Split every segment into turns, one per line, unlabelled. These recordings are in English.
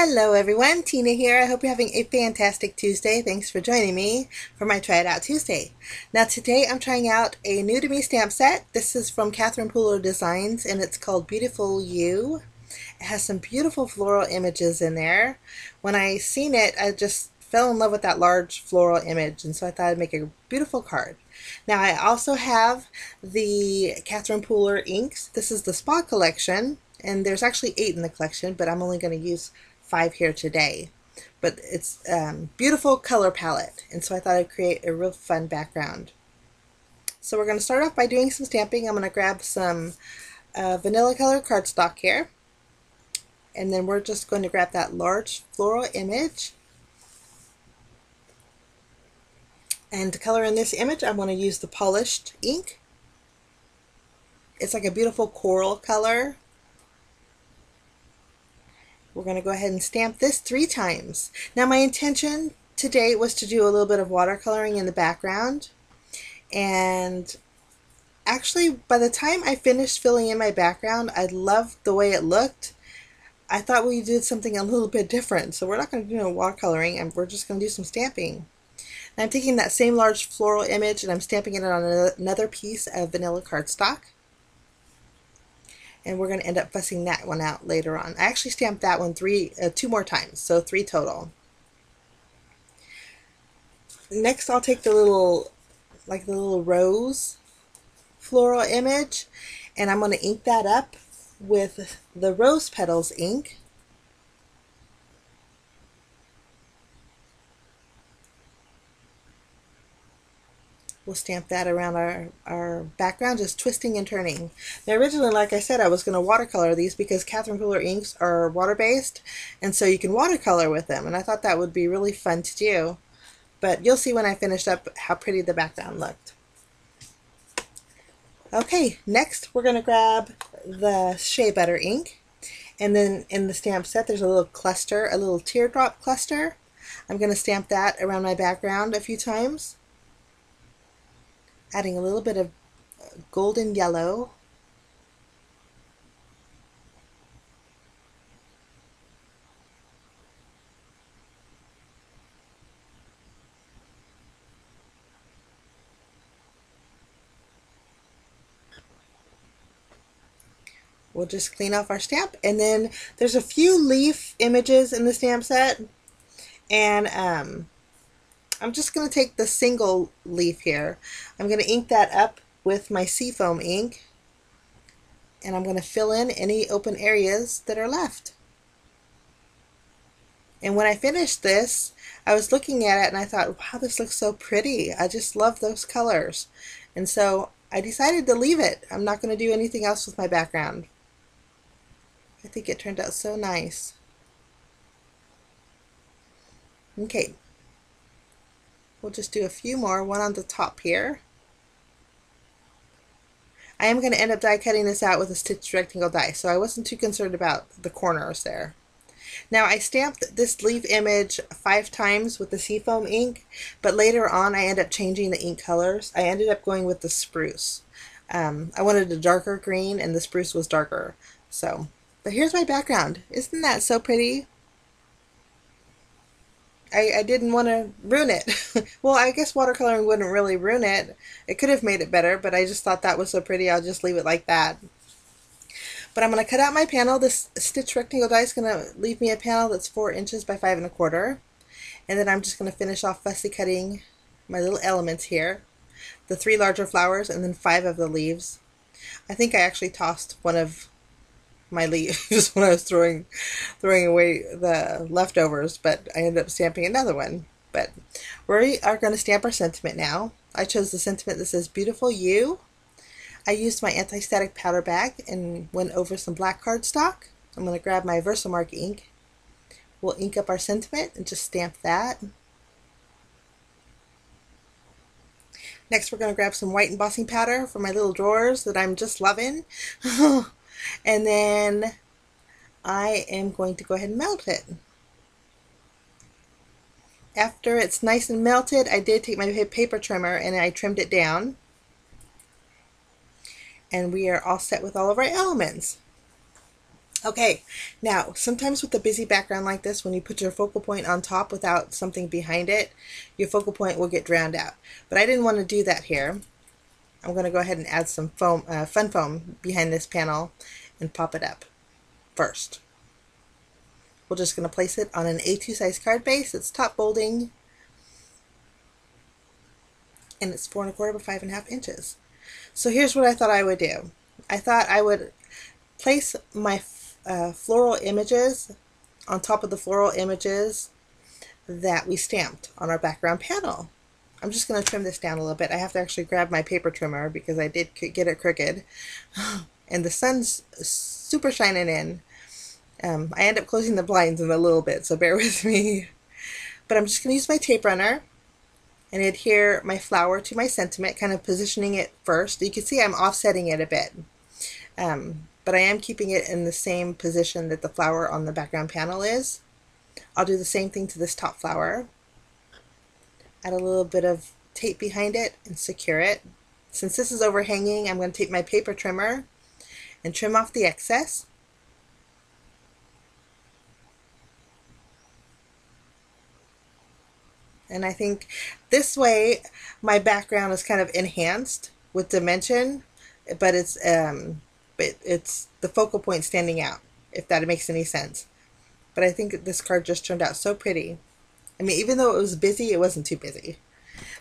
Hello everyone, Tina here. I hope you're having a fantastic Tuesday. Thanks for joining me for my Try It Out Tuesday. Now today I'm trying out a new to me stamp set. This is from Catherine Pooler Designs and it's called Beautiful You. It has some beautiful floral images in there. When I seen it, I just fell in love with that large floral image, and so I thought I'd make a beautiful card. Now I also have the Catherine Pooler inks. This is the Spa collection, and there's actually 8 in the collection, but I'm only going to use 5 here today. But it's beautiful color palette, and so I thought I'd create a real fun background. So we're going to start off by doing some stamping. I'm going to grab some vanilla color cardstock here, and then we're just going to grab that large floral image. And to color in this image, I'm going to use the polished ink. It's like a beautiful coral color. We're going to go ahead and stamp this 3 times. Now my intention today was to do a little bit of watercoloring in the background. And actually, by the time I finished filling in my background, I loved the way it looked. I thought we did something a little bit different. So we're not going to do no watercoloring, and we're just going to do some stamping. And I'm taking that same large floral image and I'm stamping it on another piece of vanilla cardstock. And we're going to end up fussing that one out later on. I actually stamped that one 2 more times, so 3 total. Next I'll take the little rose floral image, and I'm going to ink that up with the rose petals ink. We'll stamp that around our background, just twisting and turning. Now originally, like I said, I was going to watercolor these because Catherine Pooler inks are water-based, and so you can watercolor with them, and I thought that would be really fun to do. But you'll see when I finished up how pretty the background looked. Okay, next we're going to grab the Shea Butter ink, and then in the stamp set there's a little cluster, a little teardrop cluster. I'm going to stamp that around my background a few times, adding a little bit of golden yellow. We'll just clean off our stamp, and then there's a few leaf images in the stamp set, and I'm just going to take the single leaf here. I'm going to ink that up with my seafoam ink, and I'm going to fill in any open areas that are left. And when I finished this, I was looking at it and I thought, wow, this looks so pretty. I just love those colors. And so I decided to leave it. I'm not going to do anything else with my background. I think it turned out so nice. Okay. We'll just do a few more, one on the top here. I am going to end up die cutting this out with a stitched rectangle die, so I wasn't too concerned about the corners there. Now I stamped this leaf image 5 times with the seafoam ink, but later on I ended up changing the ink colors. I ended up going with the spruce. I wanted a darker green and the spruce was darker. But here's my background. Isn't that so pretty? I didn't want to ruin it. Well, I guess watercoloring wouldn't really ruin it. It could have made it better, but I just thought that was so pretty, I'll just leave it like that. But I'm going to cut out my panel. This stitch rectangle die is going to leave me a panel that's 4 inches by 5 1/4. And then I'm just going to finish off fussy cutting my little elements here. The 3 larger flowers and then 5 of the leaves. I think I actually tossed one of my leaves when I was throwing away the leftovers, but I ended up stamping another one. But we are going to stamp our sentiment now. I chose the sentiment that says Beautiful You. I used my anti-static powder bag and went over some black cardstock. I'm going to grab my Versamark ink. We'll ink up our sentiment and just stamp that. Next we're going to grab some white embossing powder for my little drawers that I'm just loving. And then I am going to go ahead and melt it. After it's nice and melted, I did take my paper trimmer and I trimmed it down. And we are all set with all of our elements. Okay, now sometimes with a busy background like this, when you put your focal point on top without something behind it, your focal point will get drowned out. But I didn't want to do that here. I'm going to go ahead and add some foam, fun foam behind this panel and pop it up first. We're just going to place it on an A2 size card base. It's top folding, and it's 4 1/4 by 5 1/2 inches. So here's what I thought I would do. I thought I would place my floral images on top of the floral images that we stamped on our background panel. I'm just going to trim this down a little bit. I have to actually grab my paper trimmer because I did get it crooked. And the sun's super shining in. I end up closing the blinds in a little bit, so bear with me. But I'm just going to use my tape runner and adhere my flower to my sentiment, kind of positioning it first. You can see I'm offsetting it a bit. But I am keeping it in the same position that the flower on the background panel is. I'll do the same thing to this top flower. Add a little bit of tape behind it and secure it. Since this is overhanging, I'm going to take my paper trimmer and trim off the excess. And I think this way my background is kind of enhanced with dimension, but it's the focal point standing out, if that makes any sense. But I think this card just turned out so pretty. I mean, even though it was busy, it wasn't too busy.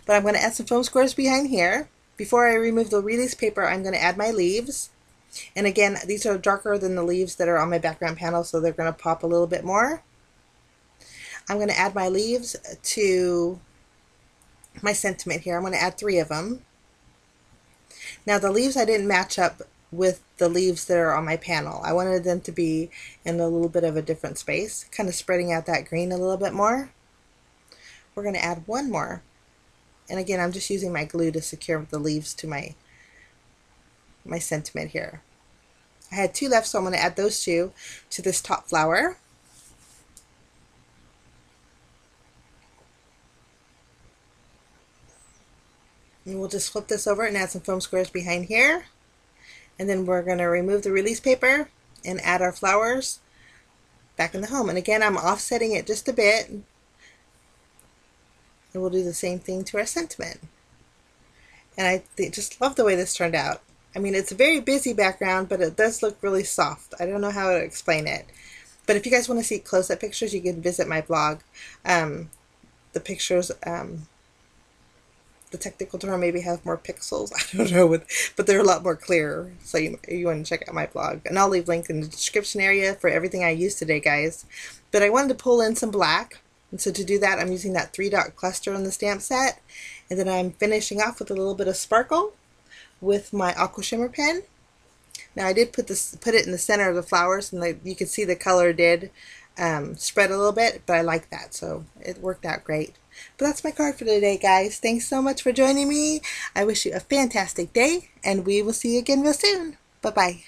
But I'm going to add some foam squares behind here. Before I remove the release paper, I'm going to add my leaves. And again, these are darker than the leaves that are on my background panel, so they're going to pop a little bit more. I'm going to add my leaves to my sentiment here. I'm going to add 3 of them. Now the leaves I didn't match up with the leaves that are on my panel. I wanted them to be in a little bit of a different space, kind of spreading out that green a little bit more. We're going to add 1 more. And again, I'm just using my glue to secure the leaves to my sentiment here. I had 2 left, so I'm going to add those 2 to this top flower. And we'll just flip this over and add some foam squares behind here. And then we're going to remove the release paper and add our flowers back in the home. And again, I'm offsetting it just a bit. And we'll do the same thing to our sentiment. And I just love the way this turned out. I mean, it's a very busy background, but it does look really soft. I don't know how to explain it. But if you guys want to see close-up pictures, you can visit my blog. The pictures, the technical term maybe have more pixels. I don't know, but they're a lot more clear. So you want to check out my blog. And I'll leave links in the description area for everything I used today, guys. But I wanted to pull in some black. And so to do that, I'm using that 3-dot cluster on the stamp set. And then I'm finishing off with a little bit of sparkle with my aqua shimmer pen. Now I did put it in the center of the flowers, and you can see the color did spread a little bit, but I like that, so it worked out great. But that's my card for today, guys. Thanks so much for joining me. I wish you a fantastic day, and we will see you again real soon. Bye-bye.